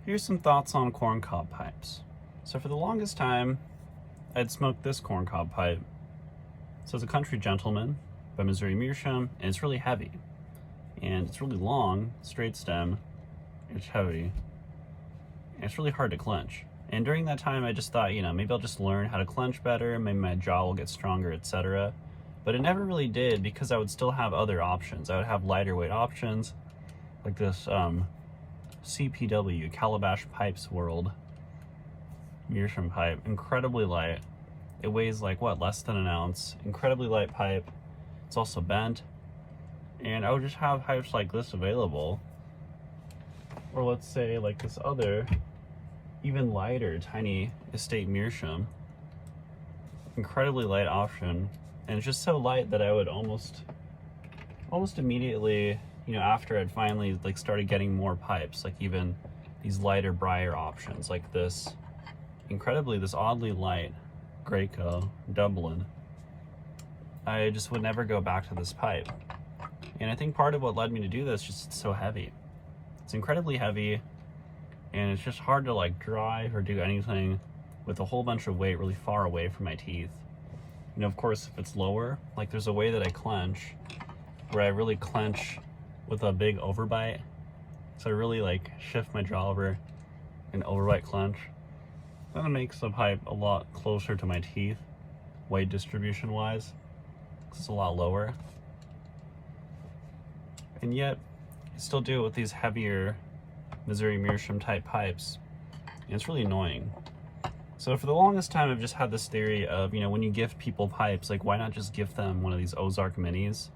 Here's some thoughts on corncob pipes. So for the longest time, I'd smoked this corncob pipe. So it's a Country Gentleman by Missouri Meerschaum, and it's really heavy. And it's really long, straight stem, it's heavy, and it's really hard to clench. And during that time, I just thought, maybe I'll just learn how to clench better, maybe my jaw will get stronger, etc. But it never really did, because I would still have other options. I would have lighter weight options, like this CPW, Calabash Pipes World Meerschaum pipe. Incredibly light. It weighs like, less than an ounce. Incredibly light pipe. It's also bent. And I would just have pipes like this available. Or let's say like this other, even lighter, tiny Estate Meerschaum. Incredibly light option. And it's just so light that I would almost immediately, after I'd finally started getting more pipes, like even these lighter briar options, like this oddly light Graco Dublin, I just would never go back to this pipe. And I think part of what led me to do this is just it's so heavy. It's incredibly heavy, and it's just hard to drive or do anything with a whole bunch of weight really far away from my teeth. Of course, if it's lower, there's a way that I clench where I really clench with a big overbite. So I really shift my jaw over and overbite clench. That makes the pipe a lot closer to my teeth, weight distribution wise, because it's a lot lower. And yet, I still do it with these heavier Missouri Meerschaum type pipes, and it's really annoying. So for the longest time, I've just had this theory of, when you gift people pipes, why not just gift them one of these Ozark Minis?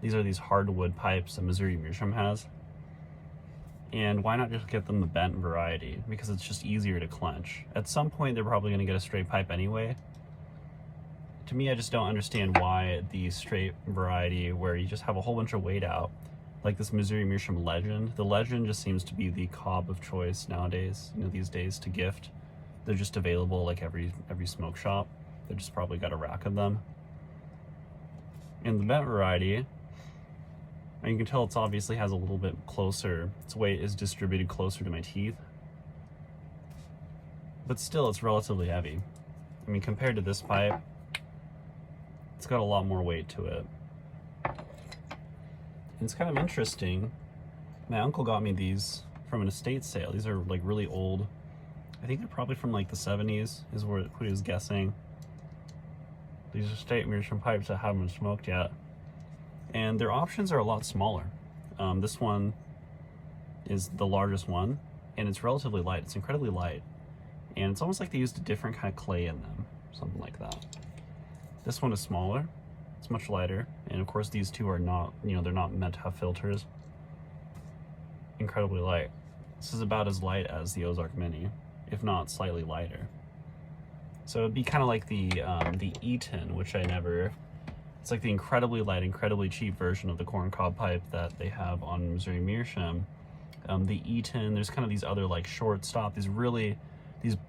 These are these hardwood pipes that Missouri Meerschaum has. And why not just get them the bent variety? Because it's just easier to clench. At some point, they're probably going to get a straight pipe anyway. To me, I just don't understand why the straight variety, where you just have a whole bunch of weight out, like this Missouri Meerschaum Legend. The Legend just seems to be the Cobb of choice nowadays, these days to gift. They're just available every smoke shop. They just probably got a rack of them. And the bent variety, and you can tell it's obviously has a little bit closer, its weight is distributed closer to my teeth. But still, it's relatively heavy. Compared to this pipe, it's got a lot more weight to it. And it's kind of interesting. My uncle got me these from an estate sale. These are really old. I think they're probably from the 70s is what he was guessing. These are Estate Meerschaum pipes that haven't been smoked yet. And their options are a lot smaller. This one is the largest one, and it's relatively light. It's incredibly light. And it's almost like they used a different kind of clay in them, something like that. This one is smaller, it's much lighter, and of course these two are not, they're not meant to have filters. Incredibly light. This is about as light as the Ozark Mini, if not slightly lighter. So it'd be kind of like the Eaton, which it's like the incredibly light, incredibly cheap version of the corncob pipe that they have on Missouri Meerschaum. The Eaton, there's kind of these other shortstop, these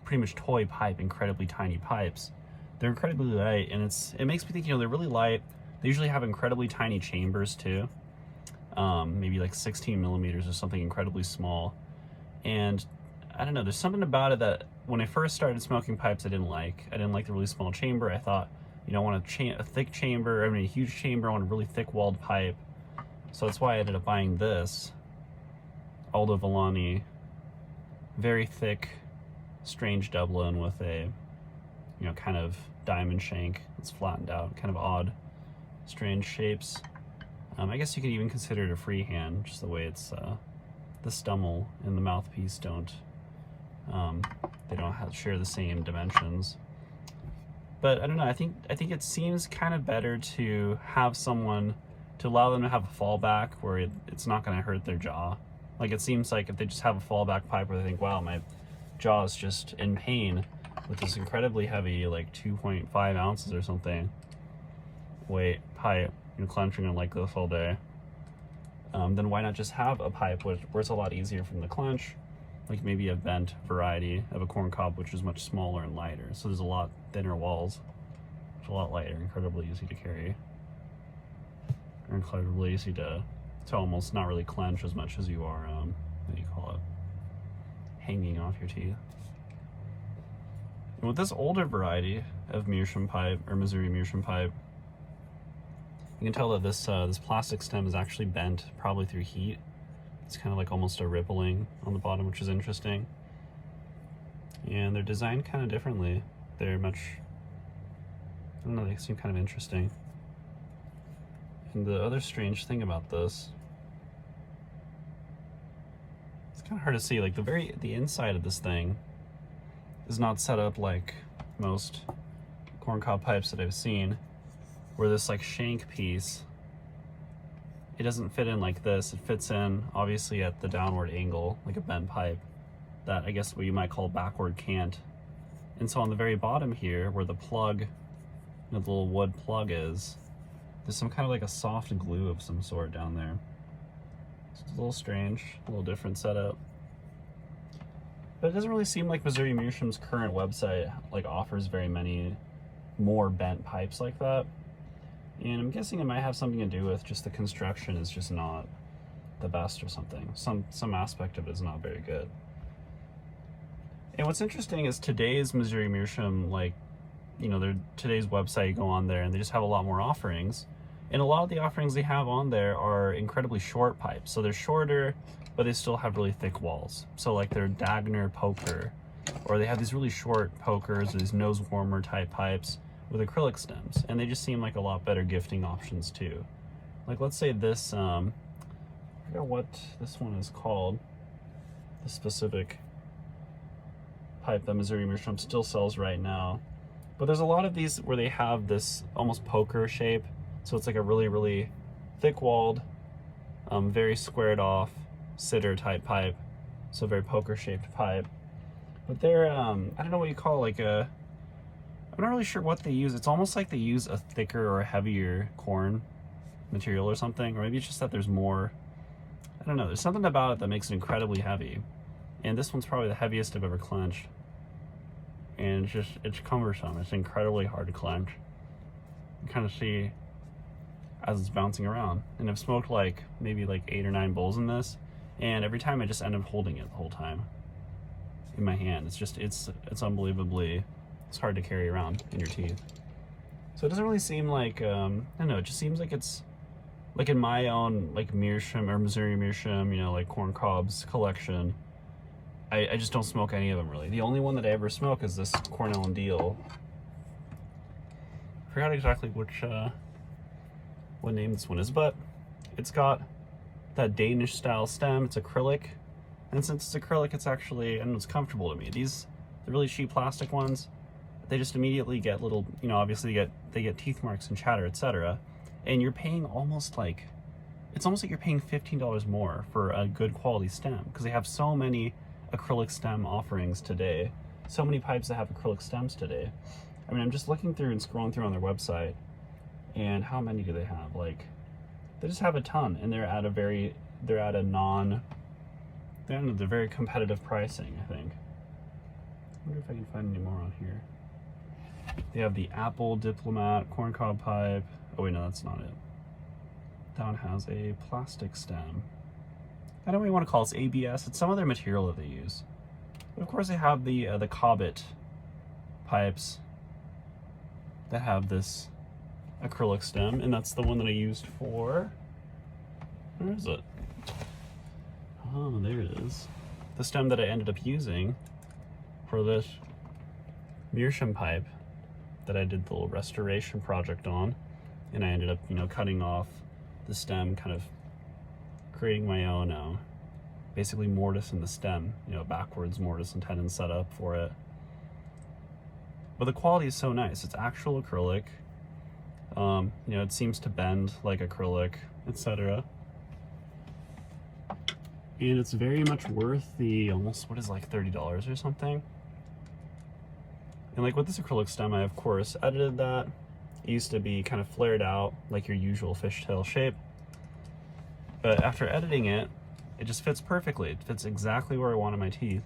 pretty much toy pipe, incredibly tiny pipes. They're incredibly light, and it makes me think, they're really light. They usually have incredibly tiny chambers too. Maybe 16 millimeters or something incredibly small. And I don't know, there's something about it that when I first started smoking pipes, I didn't like. I didn't like the really small chamber. I thought, I want a thick chamber, a huge chamber, I want a really thick walled pipe. So that's why I ended up buying this Aldo Villani, very thick, strange Dublin with a, kind of diamond shank that's flattened out, kind of odd, strange shapes. I guess you could even consider it a freehand, just the way it's, the stummel and the mouthpiece they don't share the same dimensions. But I don't know, I think it seems kind of better to have someone, to allow them to have a fallback where it's not going to hurt their jaw. It seems like if they just have a fallback pipe where they think, wow, my jaw is just in pain with this incredibly heavy, 2.5 ounces or something weight pipe, clenching it like this all day, then why not just have a pipe where it's a lot easier from the clench, maybe a bent variety of a corncob, which is much smaller and lighter. So there's a lot thinner walls. It's a lot lighter, incredibly easy to carry. Or incredibly easy to almost not really clench as much as you are, what do you call it? hanging off your teeth. And with this older variety of meerschaum pipe, or Missouri meerschaum pipe, you can tell that this this plastic stem is actually bent, probably through heat. It's kind of like almost a rippling on the bottom, which is interesting. And they're designed kind of differently. They're much, I don't know, they seem kind of interesting. And the other strange thing about this, it's kind of hard to see, like the inside of this thing is not set up like most corncob pipes that I've seen, where this like shank piece, it doesn't fit in like this. It fits in obviously at the downward angle, like a bent pipe, that I guess what you might call backward cant. And so on the very bottom here, where the plug, the little wood plug is, there's some kind of like a soft glue of some sort down there. It's a little strange, a little different setup. But it doesn't really seem like Missouri Meerschaum's current website like offers very many more bent pipes like that. And I'm guessing it might have something to do with just the construction is just not the best or something. Some aspect of it is not very good. And what's interesting is today's Missouri Meerschaum, like, you know, today's website, you go on there and they just have a lot more offerings. And a lot of the offerings they have on there are incredibly short pipes. So they're shorter, but they still have really thick walls. So like their Dagner poker, or they have these really short pokers, or these nose warmer type pipes with acrylic stems. And they just seem like a lot better gifting options too. Like let's say this, I forgot what this one is called, the specific pipe that Missouri Meerschaum still sells right now. But there's a lot of these where they have this almost poker shape. So it's like a really, really thick walled, very squared off sitter type pipe. So very poker shaped pipe. But they're, I don't know what you call like a, I'm not really sure what they use. It's almost like they use a thicker or a heavier corn material or something. Or maybe it's just that there's more, I don't know. There's something about it that makes it incredibly heavy. And this one's probably the heaviest I've ever clenched. And it's cumbersome. It's incredibly hard to clench. You kind of see as it's bouncing around. And I've smoked like maybe like 8 or 9 bowls in this, and every time I just end up holding it the whole time in my hand. It's just, it's unbelievably, it's hard to carry around in your teeth. So it doesn't really seem like, I don't know, it just seems like it's, like in my own like Meerschaum or Missouri Meerschaum, you know, like corn cobs collection, I just don't smoke any of them really. The only one that I ever smoke is this Cornell and Deal. I forgot exactly which, what name this one is, but it's got that Danish style stem. It's acrylic, and since it's acrylic, it's actually, and it's comfortable to me. These, the really cheap plastic ones, they just immediately get little, you know, obviously they get teeth marks and chatter, etc. And you're paying almost like, it's almost like you're paying $15 more for a good quality stem, because they have so many acrylic stem offerings today. So many pipes that have acrylic stems today. I mean, I'm just looking through and scrolling through on their website, and how many do they have? Like, they just have a ton, and they're at a very competitive pricing, I think. I wonder if I can find any more on here. They have the Apple Diplomat corncob pipe. Oh wait, no, that's not it. That one has a plastic stem. I don't really want to call it ABS. It's some other material that they use. But of course, they have the Cobs pipes that have this acrylic stem, and that's the one that I used for, where is it? Oh, there it is. The stem that I ended up using for this Meerschaum pipe that I did the little restoration project on, and I ended up, you know, cutting off the stem, kind of creating my own, basically mortise in the stem, you know, backwards mortise and tenon setup for it. But the quality is so nice. It's actual acrylic. You know, it seems to bend like acrylic, etc. And it's very much worth the almost, what is like $30 or something. And like with this acrylic stem, I of course edited that. It used to be kind of flared out like your usual fishtail shape. But after editing it, it just fits perfectly. It fits exactly where I wanted my teeth.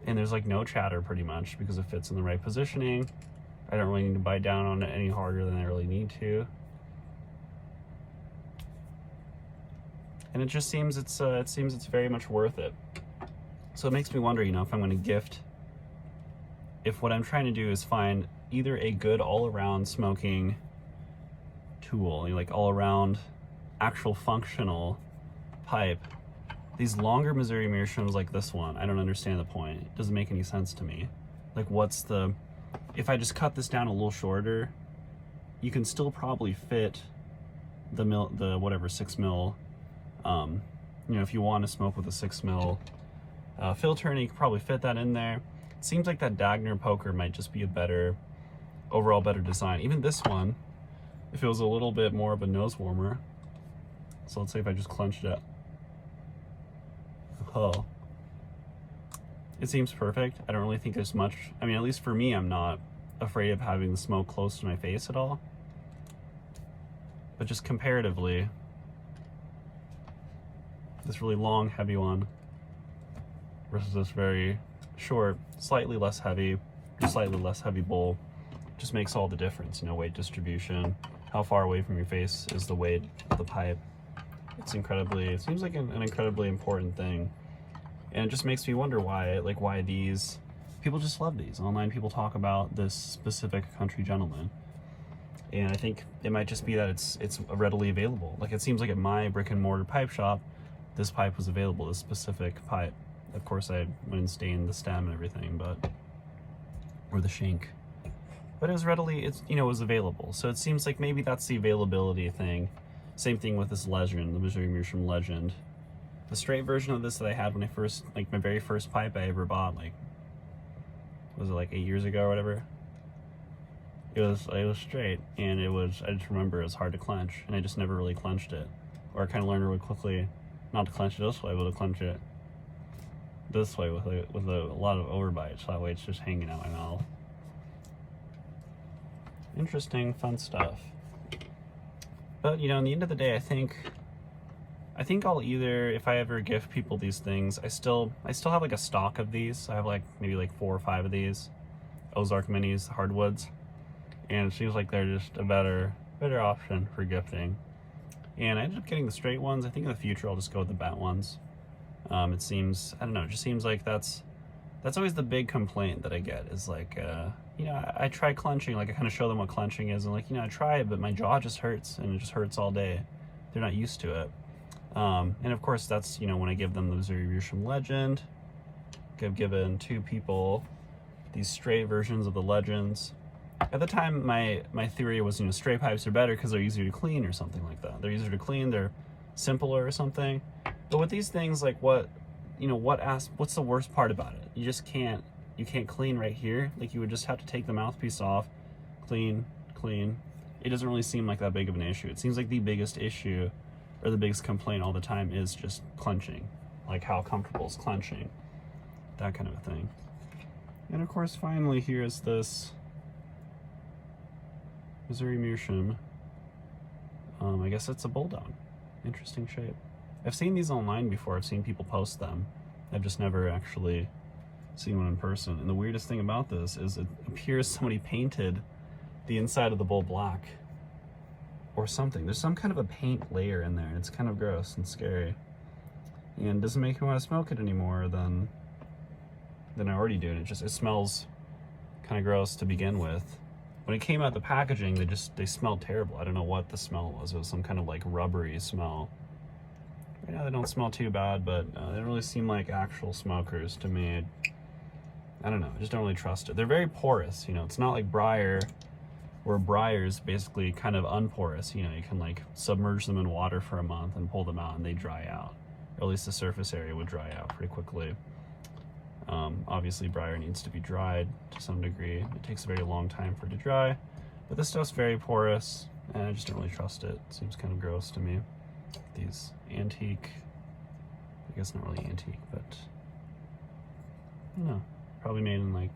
And there's like no chatter pretty much because it fits in the right positioning. I don't really need to bite down on it any harder than I really need to. And it just seems it's very much worth it. So it makes me wonder, you know, if I'm going to gift, if what I'm trying to do is find either a good all-around smoking tool, you know, like all-around actual functional pipe. These longer Missouri meerschaums like this one, I don't understand the point. It doesn't make any sense to me. Like, what's the, if I just cut this down a little shorter, you can still probably fit the whatever 6 mil, you know, if you want to smoke with a 6 mil filter, and you can probably fit that in there. It seems like that Dagner poker might just be a better, overall better design. Even this one, if it was a little bit more of a nose warmer. So let's say if I just clenched it. Oh. It seems perfect. I don't really think there's much, I mean, at least for me, I'm not afraid of having the smoke close to my face at all. But just comparatively, this really long, heavy one versus this very short, slightly less heavy bowl just makes all the difference, you know, weight distribution, how far away from your face is the weight of the pipe. It's incredibly, it seems like an incredibly important thing. And it just makes me wonder why, like why these, people just love these. Online people talk about this specific country gentleman. And I think it might just be that it's readily available. Like it seems like at my brick and mortar pipe shop, this pipe was available, this specific pipe. Of course I went and stained the stem and everything, but, or the shank. But it was readily, it's, you know, it was available. So it seems like maybe that's the availability thing. Same thing with this Legend, the Missouri Meerschaum Legend. The straight version of this that I had when I first, like my very first pipe I ever bought, like, was it like 8 years ago or whatever? It was straight, and it was, I just remember it was hard to clench, and I just never really clenched it. Or I kind of learned really quickly not to clench it this way, but to clench it this way with a lot of overbite, so that way it's just hanging out my mouth. Interesting, fun stuff. But, you know, in the end of the day, I think I'll either, if I ever gift people these things, I still have like a stock of these. I have like maybe like 4 or 5 of these Ozark Minis, hardwoods, and it seems like they're just a better option for gifting. And I ended up getting the straight ones. I think in the future I'll just go with the bent ones. It seems, I don't know, it just seems like that's always the big complaint that I get is like, you know, I try clenching, like I kind of show them what clenching is, and like, you know, I try it, but my jaw just hurts, and it just hurts all day. They're not used to it. And of course that's, you know, when I give them the Missouri Meerschaum Legend, I've given 2 people these straight versions of the Legends. At the time, my theory was, you know, straight pipes are better because they're easier to clean or something like that. They're easier to clean, they're simpler or something. But with these things, like what's the worst part about it? You just can't clean right here. Like you would just have to take the mouthpiece off, clean. It doesn't really seem like that big of an issue. It seems like the biggest issue or the biggest complaint all the time is just clenching. Like how comfortable is clenching, that kind of a thing. And of course, finally, here's this Missouri Meerschaum. I guess it's a bulldog. Interesting shape. I've seen these online before. I've seen people post them. I've just never actually seen one in person. And the weirdest thing about this is it appears somebody painted the inside of the bowl black or something. There's some kind of a paint layer in there. It's kind of gross and scary. And doesn't make me want to smoke it anymore than I already do. And it smells kind of gross to begin with. When it came out the packaging, they smelled terrible. I don't know what the smell was. It was some kind of like rubbery smell. Right now they don't smell too bad, but they don't really seem like actual smokers to me. I don't know, I just don't really trust it. They're very porous, you know, it's not like briar, where briar's basically kind of unporous. You know, you can like submerge them in water for a month and pull them out and they dry out. Or at least the surface area would dry out pretty quickly. Obviously briar needs to be dried to some degree. It takes a very long time for it to dry, but this stuff's very porous and I just don't really trust it. It seems kind of gross to me. These antique, I guess not really antique, but I don't know, probably made in like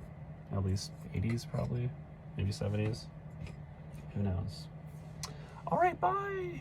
at least 80s probably, maybe 70s, who knows. All right, bye.